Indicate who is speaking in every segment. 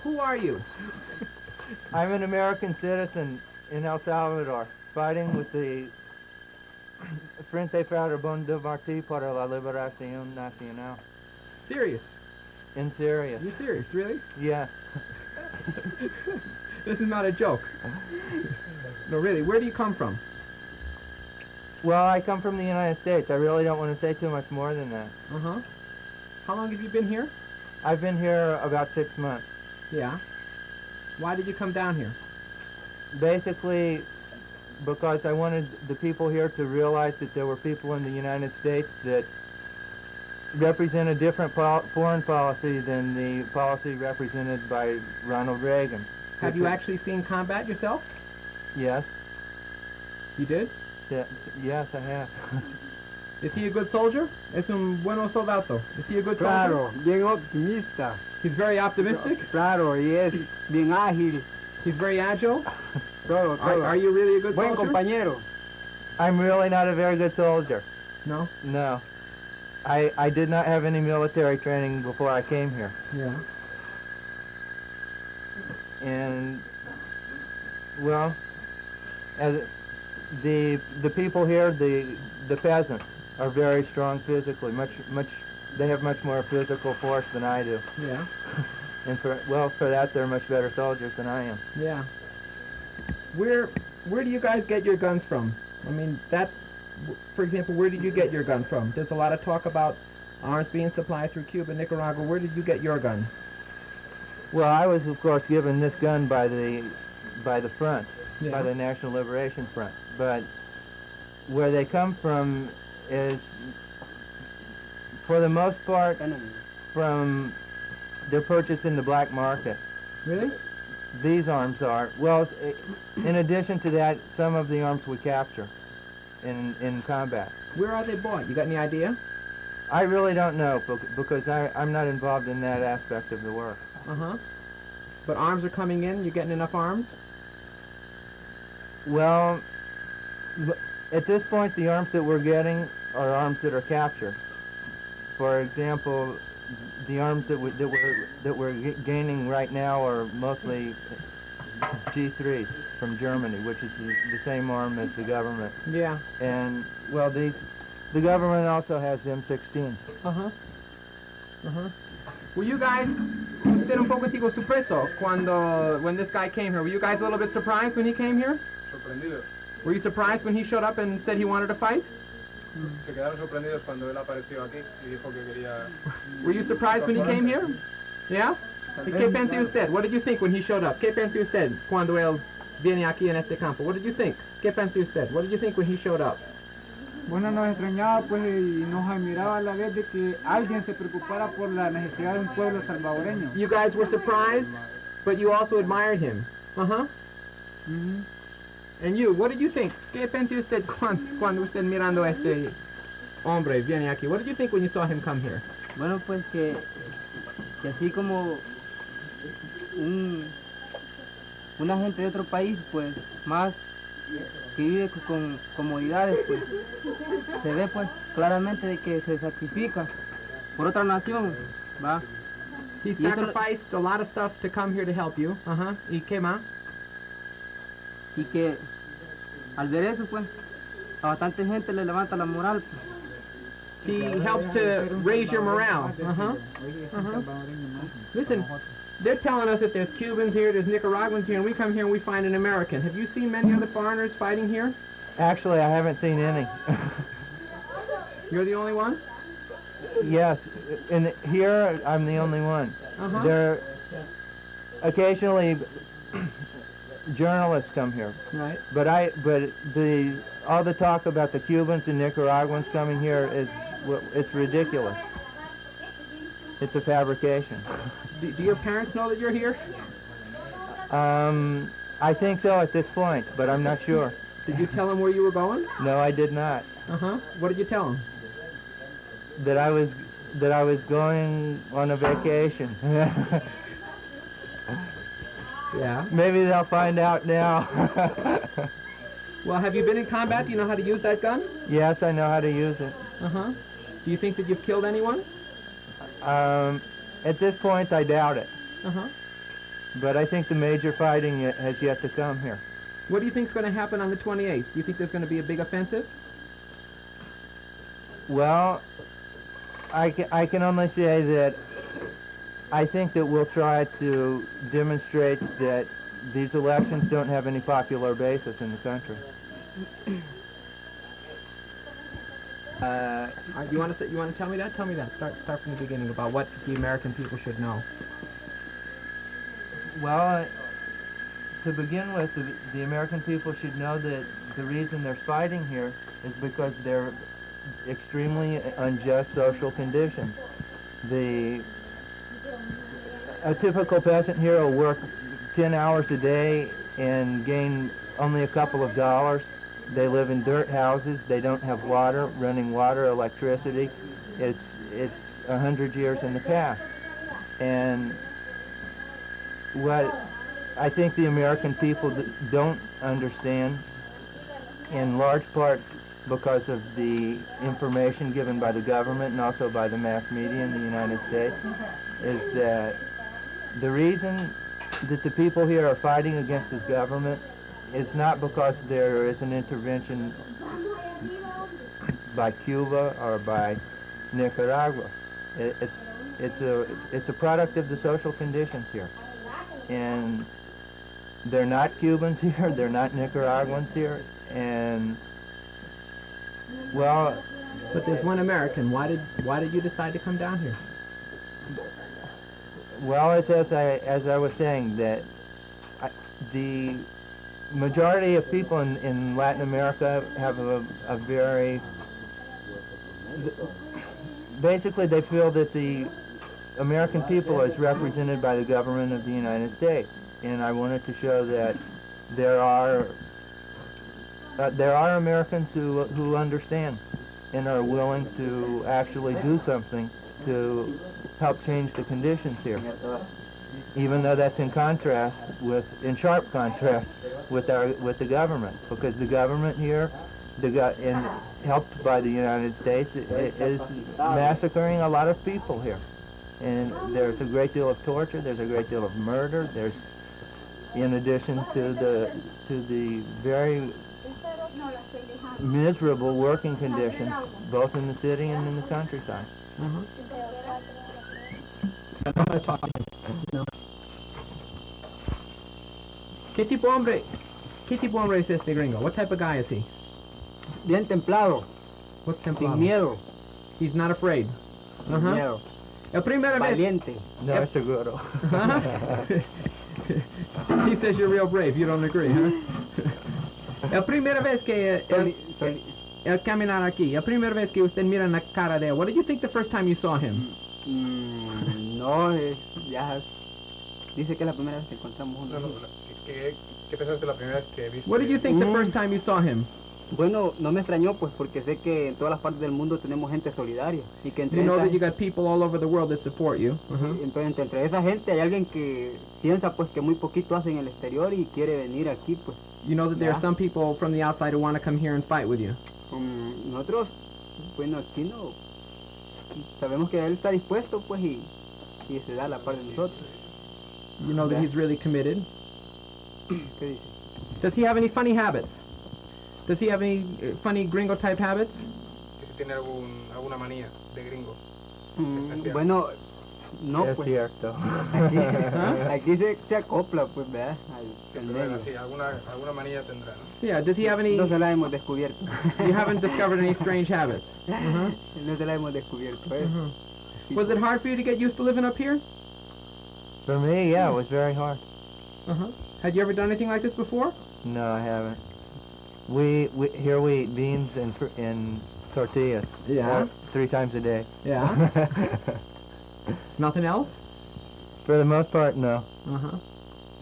Speaker 1: Who are you?
Speaker 2: I'm an American citizen in El Salvador, fighting with the Frente Farabundo Martí para la Liberación Nacional.
Speaker 1: Serious?
Speaker 2: In serious.
Speaker 1: You're serious, really?
Speaker 2: Yeah.
Speaker 1: This is not a joke. No, really, where do you come from?
Speaker 2: Well, I come from the United States. I really don't want to say too much more than that.
Speaker 1: Uh-huh. How long have you been here?
Speaker 2: I've been here about 6 months.
Speaker 1: Yeah. Why did you come down here?
Speaker 2: Basically, because I wanted the people here to realize that there were people in the United States that represent a different foreign policy than the policy represented by Ronald Reagan.
Speaker 1: Have you actually seen combat yourself?
Speaker 2: Yes.
Speaker 1: You did?
Speaker 2: Yes, I have.
Speaker 1: Is he a good soldier? Es un bueno soldado. Is he a good soldier?
Speaker 3: Claro, bien optimista.
Speaker 1: He's very optimistic?
Speaker 3: Claro, y es bien ágil.
Speaker 1: He's very agile?
Speaker 3: Todo, todo.
Speaker 1: Are you really a good
Speaker 3: Buen
Speaker 1: soldier?
Speaker 3: compañero.
Speaker 2: I'm really not a very good soldier.
Speaker 1: No?
Speaker 2: No. I did not have any military training before I came here.
Speaker 1: Yeah.
Speaker 2: And, well, as the people here, the peasants, are very strong physically. They have much more physical force than I do.
Speaker 1: Yeah.
Speaker 2: And for that, they're much better soldiers than I am.
Speaker 1: Yeah. Where do you guys get your guns from? I mean, for example, where did you get your gun from? There's a lot of talk about arms being supplied through Cuba, Nicaragua. Where did you get your gun?
Speaker 2: Well, I was, of course, given this gun by the front,
Speaker 1: Yeah.
Speaker 2: by the National Liberation Front. But where they come from is, for the most part, they're purchased in the black market.
Speaker 1: Really?
Speaker 2: These arms are. Well, in addition to that, some of the arms we capture in combat.
Speaker 1: Where are they bought? You got any idea?
Speaker 2: I really don't know because I'm not involved in that aspect of the work.
Speaker 1: Uh-huh. But arms are coming in? You getting enough arms?
Speaker 2: Well, at this point, the arms that we're getting are arms that are captured. For example, the arms that we're gaining right now are mostly G3s from Germany, which is the same arm as the government.
Speaker 1: Yeah.
Speaker 2: And well, the government also has M16s.
Speaker 1: Uh-huh. Uh-huh. Were you guys, usted un poquitico sorpreso when this guy came here? Were you guys a little bit surprised when he came here?
Speaker 4: Sorprendidos.
Speaker 1: Were you surprised when he showed up and said he wanted to fight?
Speaker 4: Se quedaron sorprendidos cuando él apareció aquí y dijo que quería...
Speaker 1: Were you surprised when he came here? Yeah? ¿Qué pensó usted? What did you think when he showed up? ¿Qué pensó usted cuando él viene aquí en este campo? What did you think? ¿Qué pensó usted? What did you think when he showed up?
Speaker 3: Bueno, nos extrañaba pues y nos admiraba a la vez de que alguien se preocupara por la necesidad de un pueblo salvadoreño.
Speaker 1: You guys were surprised, but you also admired him. Uh-huh.
Speaker 3: Mm-hmm.
Speaker 1: And you, what did you think? ¿Qué pensó usted cuando usted mirando a este hombre viene aquí? What did you think when you saw him come here?
Speaker 5: Bueno, pues que así como una gente de otro país, pues más que vive con comodidades, pues se ve pues claramente de que se sacrifica por otra nación, ¿va?
Speaker 1: He sacrificed a lot of stuff to come here to help you. Uh-huh. ¿Y qué más?
Speaker 5: Y que al ver eso, pues, a bastante gente le levanta la moral, pues.
Speaker 1: He helps to raise your morale. Uh-huh. Uh-huh. Listen, they're telling us that there's Cubans here, there's Nicaraguans here, and we come here and we find an American. Have you seen many other foreigners fighting here?
Speaker 2: Actually, I haven't seen any.
Speaker 1: You're the only one?
Speaker 2: Yes, and here I'm the only one.
Speaker 1: Uh-huh.
Speaker 2: There occasionally journalists come here.
Speaker 1: Right.
Speaker 2: But all the talk about the Cubans and Nicaraguans coming here it's ridiculous. It's a fabrication.
Speaker 1: Do your parents know that you're here?
Speaker 2: I think so at this point, but I'm not sure.
Speaker 1: Did you tell them where you were going?
Speaker 2: No, I did not.
Speaker 1: Uh-huh. What did you tell them?
Speaker 2: That I was going on a vacation.
Speaker 1: Yeah.
Speaker 2: Maybe they'll find out now.
Speaker 1: Well, have you been in combat? Do you know how to use that gun?
Speaker 2: Yes, I know how to use it.
Speaker 1: Uh-huh. Do you think that you've killed anyone?
Speaker 2: At this point, I doubt it.
Speaker 1: Uh-huh.
Speaker 2: But I think the major fighting has yet to come here.
Speaker 1: What do you think is going to happen on the 28th? Do you think there's going to be a big offensive?
Speaker 2: Well, I can only say that I think that we'll try to demonstrate that these elections don't have any popular basis in the country.
Speaker 1: You want to tell me that? Tell me that. Start from the beginning about what the American people should know.
Speaker 2: Well, to begin with, the American people should know that the reason there's fighting here is because they're extremely unjust social conditions. A typical peasant here will work 10 hours a day and gain only a couple of dollars. They live in dirt houses. They don't have water, running water, electricity. It's 100 years in the past. And what I think the American people don't understand, in large part because of the information given by the government and also by the mass media in the United States, is that the reason that the people here are fighting against this government is not because there is an intervention by Cuba or by Nicaragua. It's a product of the social conditions here. And they're not Cubans here, they're not Nicaraguans here, and well...
Speaker 1: But there's one American. Why did you decide to come down here?
Speaker 2: Well, it's as I was saying, that the majority of people in Latin America have a very... Basically, they feel that the American people is represented by the government of the United States, and I wanted to show that there are Americans who understand and are willing to actually do something to help change the conditions here, even though that's in sharp contrast with the government, because the government here, and helped by the United States, is massacring a lot of people here. And there's a great deal of torture, there's a great deal of murder, there's, in addition to the very miserable working conditions, both in the city and in the countryside.
Speaker 1: Mm-hmm. ¿Qué tipo de hombre es este gringo? What type of guy is he?
Speaker 5: Bien templado,
Speaker 1: What's
Speaker 5: sin
Speaker 1: templado?
Speaker 5: miedo,
Speaker 1: He's not afraid.
Speaker 5: sin
Speaker 1: Uh-huh.
Speaker 5: miedo,
Speaker 1: La primera vez.
Speaker 5: valiente.
Speaker 2: No, seguro.
Speaker 1: He says you're real brave. You don't agree, huh? La primera vez que el caminar aquí, la primera vez que usted mira la cara de él, what did you think the first time you saw him?
Speaker 5: No, dice que es la primera vez que encontramos
Speaker 4: No,
Speaker 5: uno.
Speaker 4: no, ¿qué pensaste la primera vez que viste?
Speaker 1: What did you think the first time you saw him?
Speaker 5: Bueno, no me extrañó pues porque sé que en todas las partes del mundo tenemos gente solidaria y que entre
Speaker 1: You know
Speaker 5: esta,
Speaker 1: that you got people all over the world that support you. Uh-huh.
Speaker 5: entonces entre esa gente hay alguien que piensa pues que muy poquito hace en el exterior y quiere venir aquí pues.
Speaker 1: You know that there are some people from the outside who want to come here and fight with you.
Speaker 5: Nosotros, bueno, aquí no sabemos que él está dispuesto pues y se da la par de nosotros.
Speaker 1: You know that he's really committed.
Speaker 5: ¿Qué dice?
Speaker 1: Does he have any funny habits? Does he have any funny gringo type habits?
Speaker 4: Que si tiene alguna manía de gringo.
Speaker 5: Bueno, no
Speaker 2: Es
Speaker 5: pues.
Speaker 2: cierto.
Speaker 5: Aquí se acopla pues, ¿verdad?
Speaker 4: Sí,
Speaker 5: Al
Speaker 4: pero bueno,
Speaker 5: medio.
Speaker 4: sí, alguna manía tendrá, ¿no?
Speaker 1: So yeah, does he have any?
Speaker 5: No se la hemos descubierto.
Speaker 1: You haven't discovered any strange habits. Uh-huh.
Speaker 5: No se la hemos descubierto. Es,
Speaker 1: Uh-huh. Was it hard for you to get used to living up here?
Speaker 2: For me, yeah, it was very hard.
Speaker 1: Uh-huh. Had you ever done anything like this before?
Speaker 2: No, I haven't. Here we eat beans and tortillas.
Speaker 1: Yeah.
Speaker 2: 3 times a day.
Speaker 1: Yeah. Nothing else?
Speaker 2: For the most part, no.
Speaker 1: Uh-huh.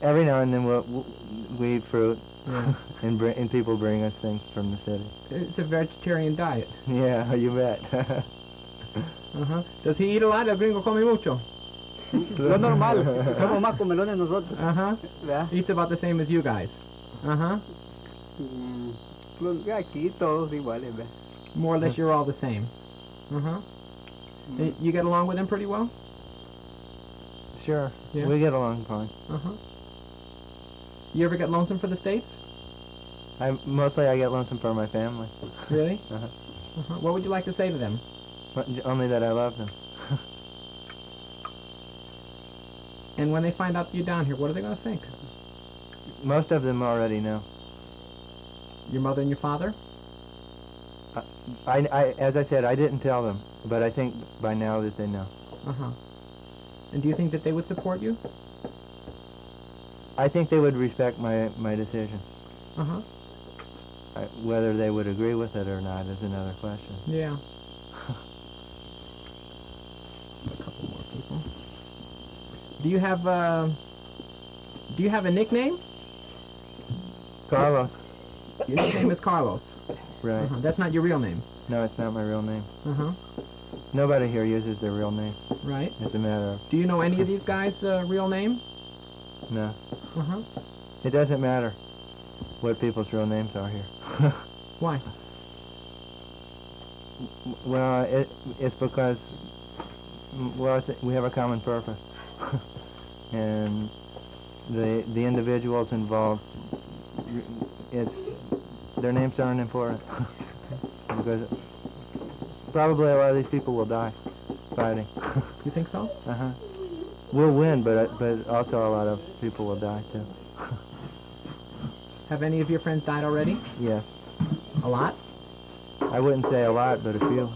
Speaker 2: Every now and then we eat fruit,
Speaker 1: Yeah.
Speaker 2: and people bring us things from the city.
Speaker 1: It's a vegetarian diet.
Speaker 2: Yeah, you bet.
Speaker 1: Uh-huh. Does he eat a lot? El gringo come mucho.
Speaker 5: lo normal. Somos más comelones nosotros.
Speaker 1: Uh-huh.
Speaker 5: ¿Verdad?
Speaker 1: Eats about the same as you guys. Uh-huh.
Speaker 5: Pues aquí todos iguales, ¿verdad?
Speaker 1: More or less you're all the same. Uh-huh. You get along with him pretty well?
Speaker 2: Sure.
Speaker 1: Yeah?
Speaker 2: We get along fine.
Speaker 1: Uh-huh. You ever get lonesome for the States?
Speaker 2: Mostly I get lonesome for my family.
Speaker 1: Really?
Speaker 2: Uh-huh.
Speaker 1: Uh-huh. What would you like to say to them?
Speaker 2: Only that I love them.
Speaker 1: And when they find out you're down here, what are they going to think?
Speaker 2: Most of them already know.
Speaker 1: Your mother and your father?
Speaker 2: As I said, I didn't tell them, but I think by now that they know.
Speaker 1: Uh-huh. And do you think that they would support you?
Speaker 2: I think they would respect my decision.
Speaker 1: Uh-huh.
Speaker 2: Whether they would agree with it or not is another question.
Speaker 1: Yeah. A couple more people. Do you have a nickname?
Speaker 2: Carlos.
Speaker 1: Your nickname is Carlos.
Speaker 2: Right.
Speaker 1: Uh-huh. That's not your real name.
Speaker 2: No, it's not my real name.
Speaker 1: Uh-huh.
Speaker 2: Nobody here uses their real name.
Speaker 1: Right.
Speaker 2: It's a matter of...
Speaker 1: Do you know any of these guys' real name?
Speaker 2: No.
Speaker 1: Uh-huh.
Speaker 2: It doesn't matter what people's real names are here.
Speaker 1: Why?
Speaker 2: Well, it's because, well, we have a common purpose. And the individuals involved, their names aren't important. Because probably a lot of these people will die fighting.
Speaker 1: You think so?
Speaker 2: Uh-huh. We'll win, but also a lot of people will die too.
Speaker 1: Have any of your friends died already?
Speaker 2: Yes.
Speaker 1: A lot?
Speaker 2: I wouldn't say a lot, but a few.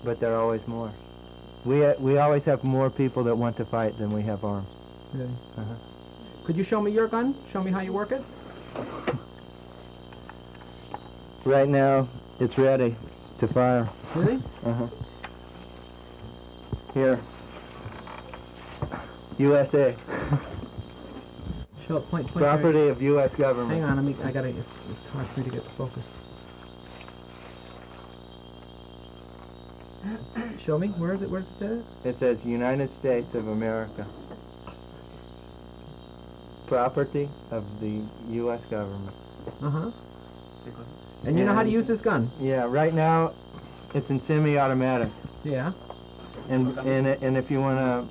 Speaker 2: But there are always more. We always have more people that want to fight than we have arms.
Speaker 1: Really?
Speaker 2: Uh-huh.
Speaker 1: Could you show me your gun? Show me how you work it?
Speaker 2: Right now, it's ready to fire.
Speaker 1: Really?
Speaker 2: Uh-huh. Here. USA.
Speaker 1: Show it, point
Speaker 2: Property of U.S. government.
Speaker 1: Hang on, it's hard for me to get the focus. Show me, where is it say?
Speaker 2: It says United States of America. Property of the U.S. government.
Speaker 1: Uh-huh. And you know how to use this gun?
Speaker 2: Yeah, right now it's in semi-automatic.
Speaker 1: Yeah.
Speaker 2: And if you want to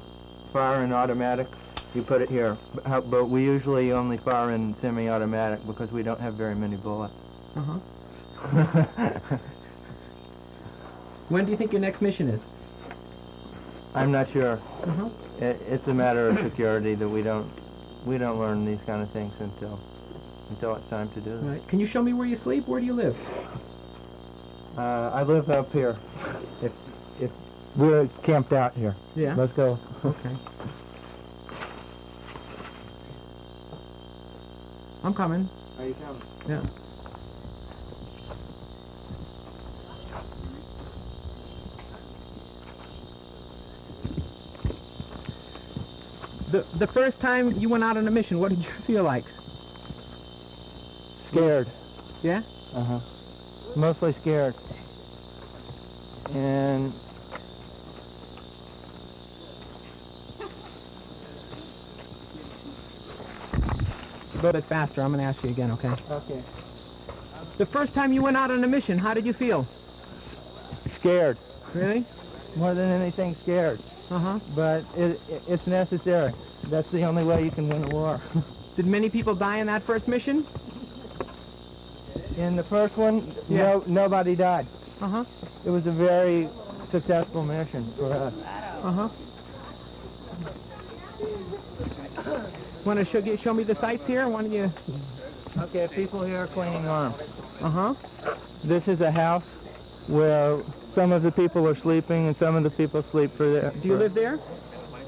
Speaker 2: fire in automatic, you put it here. But we usually only fire in semi-automatic because we don't have very many bullets.
Speaker 1: Uh-huh. When do you think your next mission is?
Speaker 2: I'm not sure.
Speaker 1: Uh-huh.
Speaker 2: It's a matter of security that we don't learn these kind of things until it's time to do them.
Speaker 1: Right. Can you show me where you sleep? Where do you live?
Speaker 2: I live up here. If we're camped out here.
Speaker 1: Yeah.
Speaker 2: Let's go.
Speaker 1: Okay. I'm coming.
Speaker 2: Are you coming?
Speaker 1: Yeah. The first time you went out on a mission, what did you feel like?
Speaker 2: Scared.
Speaker 1: Yeah?
Speaker 2: Uh-huh. Mostly scared. And
Speaker 1: A little bit faster. I'm going to ask you again, okay?
Speaker 2: okay.
Speaker 1: The first time you went out on a mission, how did you feel?
Speaker 2: Scared.
Speaker 1: Really?
Speaker 2: More than anything, scared.
Speaker 1: Uh-huh.
Speaker 2: But it's necessary. That's the only way you can win a war.
Speaker 1: Did many people die in that first mission?
Speaker 2: In the first one,
Speaker 1: Yeah.
Speaker 2: nobody died.
Speaker 1: Uh-huh.
Speaker 2: It was a very successful mission for us.
Speaker 1: Uh-huh. Want to show me the sights here? Why don't you...
Speaker 2: Okay, people here are cleaning arms.
Speaker 1: Uh-huh.
Speaker 2: This is a house where some of the people are sleeping and some of the people sleep for their...
Speaker 1: Do you live there?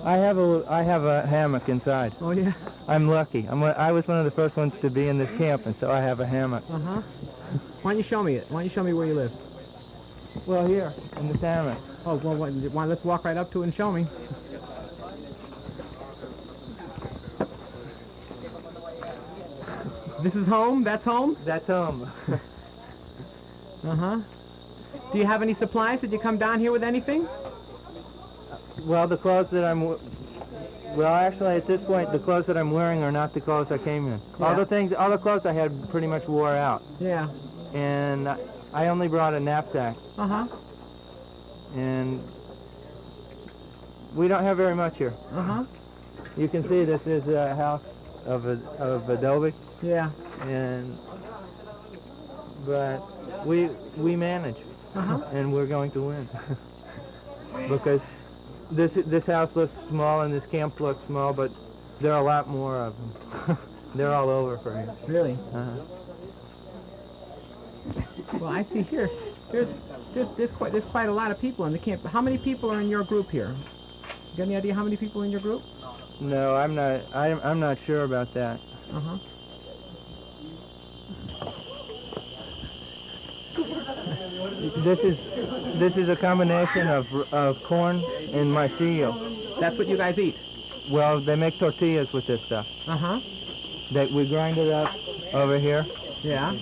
Speaker 2: I have a hammock inside.
Speaker 1: Oh, yeah.
Speaker 2: I'm lucky. I was one of the first ones to be in this camp, and so I have a hammock.
Speaker 1: Uh-huh. Why don't you show me it? Why don't you show me where you live?
Speaker 2: Well, here, in this hammock.
Speaker 1: Oh, well, let's walk right up to it and show me. This is home? That's home?
Speaker 2: That's home.
Speaker 1: Uh-huh. Do you have any supplies? Did you come down here with anything?
Speaker 2: Well, the clothes that well, actually, at this point, the clothes that I'm wearing are not the clothes I came in.
Speaker 1: Yeah.
Speaker 2: All the clothes I had pretty much wore out.
Speaker 1: Yeah.
Speaker 2: And I only brought a knapsack,
Speaker 1: Uh-huh.
Speaker 2: and we don't have very much here.
Speaker 1: Uh-huh.
Speaker 2: You can see this is a house of adobe,
Speaker 1: Yeah.
Speaker 2: but we manage,
Speaker 1: Uh-huh.
Speaker 2: and we're going to win. Because this house looks small and this camp looks small, but there are a lot more of them. They're all over for here.
Speaker 1: Really?
Speaker 2: Uh-huh.
Speaker 1: Well, I see here. There's quite a lot of people in the camp. How many people are in your group here? You got any idea how many people in your group?
Speaker 2: No, I'm not sure about that.
Speaker 1: Uh-huh.
Speaker 2: This is a combination of corn and maicillo.
Speaker 1: That's what you guys eat?
Speaker 2: Well, they make tortillas with this stuff.
Speaker 1: Uh-huh.
Speaker 2: We grind it up over here.
Speaker 1: Yeah.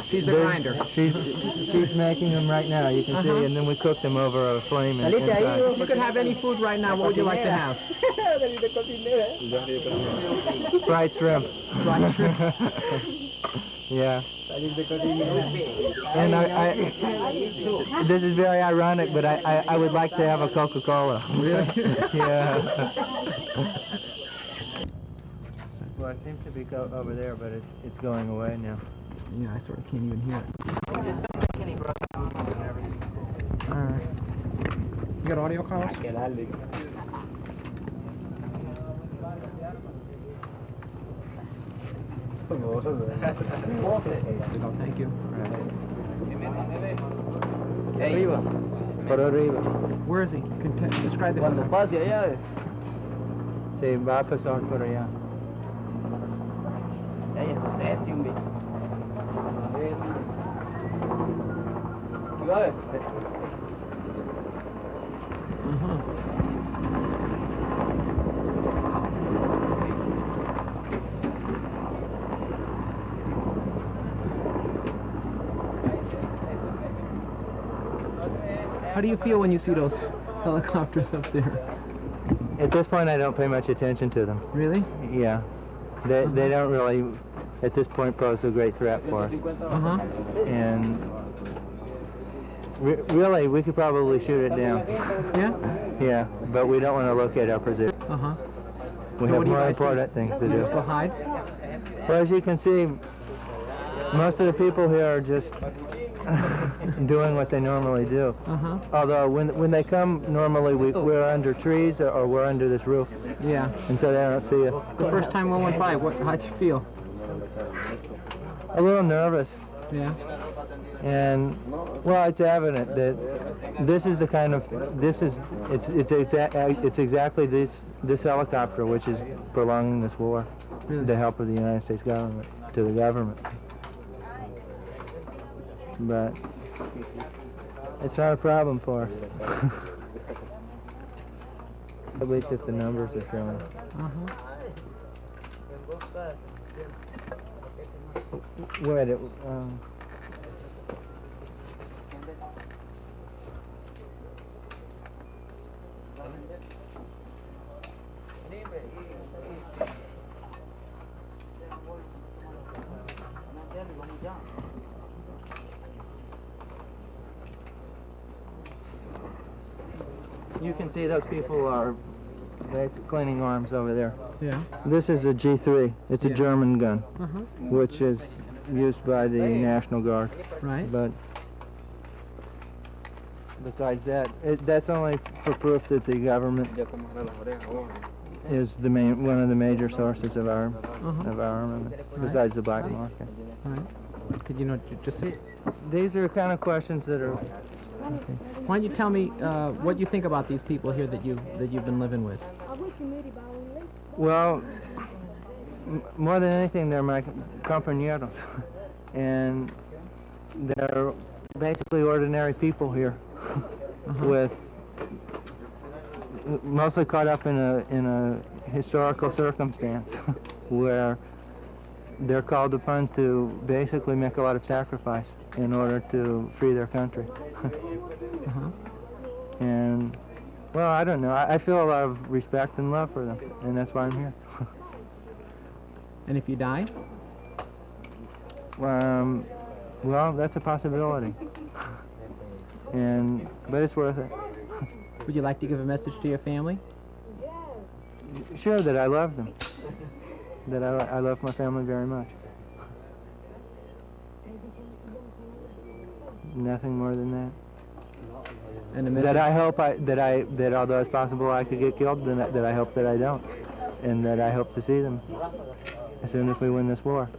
Speaker 1: She's the grinder.
Speaker 2: She's making them right now, you can see, and then we cook them over a flame inside.
Speaker 1: If you could have any food right now, what would you like to have?
Speaker 2: Fried shrimp.
Speaker 1: Fried shrimp.
Speaker 2: Yeah. And this is very ironic, but I would like to have a Coca-Cola.
Speaker 1: Really?
Speaker 2: Yeah. Well, it seems to be over there, but it's going away now.
Speaker 1: Yeah, I sort of can't even hear it. All right. You got audio, Carlos? Thank you.
Speaker 2: Por arriba.
Speaker 1: Where is he? Describe the
Speaker 5: Cuando pase allá,
Speaker 2: Sí, va a pasar por allá.
Speaker 1: How do you feel when you see those helicopters up there?
Speaker 2: At this point, I don't pay much attention to them.
Speaker 1: Really?
Speaker 2: Yeah. They don't really, at this point, pose a great threat for us.
Speaker 1: Uh-huh.
Speaker 2: And really, we could probably shoot it down.
Speaker 1: Yeah?
Speaker 2: Yeah, but we don't want to locate our position.
Speaker 1: Uh-huh.
Speaker 2: We
Speaker 1: So what
Speaker 2: have
Speaker 1: do you
Speaker 2: more
Speaker 1: guys do?
Speaker 2: important things to
Speaker 1: Just go
Speaker 2: do.
Speaker 1: hide?
Speaker 2: Well, as you can see, most of the people here are just doing what they normally do.
Speaker 1: Uh-huh.
Speaker 2: Although when they come, normally we're under trees or we're under this roof,
Speaker 1: Yeah.
Speaker 2: and so they don't see us.
Speaker 1: The first time one went by, how'd you feel?
Speaker 2: A little nervous.
Speaker 1: Yeah.
Speaker 2: And well, it's evident that this is the kind of it's exactly this helicopter which is prolonging this war,
Speaker 1: Really?
Speaker 2: the help of the United States government to the government. But it's not a problem for us. At least if the numbers are showing.
Speaker 1: Uh-huh.
Speaker 2: Wait, you can see those people are cleaning arms over there.
Speaker 1: Yeah.
Speaker 2: This is a G3. It's a
Speaker 1: Yeah.
Speaker 2: German gun,
Speaker 1: Uh-huh.
Speaker 2: which is used by the National Guard.
Speaker 1: Right.
Speaker 2: But besides that, that's only for proof that the government is one of the major sources of our armament, besides the black market.
Speaker 1: Right. Could you just say?
Speaker 2: These are kind of questions that are.
Speaker 1: Okay. Why don't you tell me what you think about these people here that you've been living with?
Speaker 2: Well, more than anything, they're my compañeros, and they're basically ordinary people here, with mostly caught up in a historical circumstance where they're called upon to basically make a lot of sacrifice in order to free their country. And well, I don't know. I feel a lot of respect and love for them, and that's why I'm here.
Speaker 1: And if you die?
Speaker 2: Well, that's a possibility. But it's worth it.
Speaker 1: Would you like to give a message to your family?
Speaker 2: Sure, that I love them. That I love my family very much. Nothing more than that.
Speaker 1: And a message?
Speaker 2: That I hope that although it's possible I could get killed, that I hope that I don't, and that I hope to see them as soon as we win this war.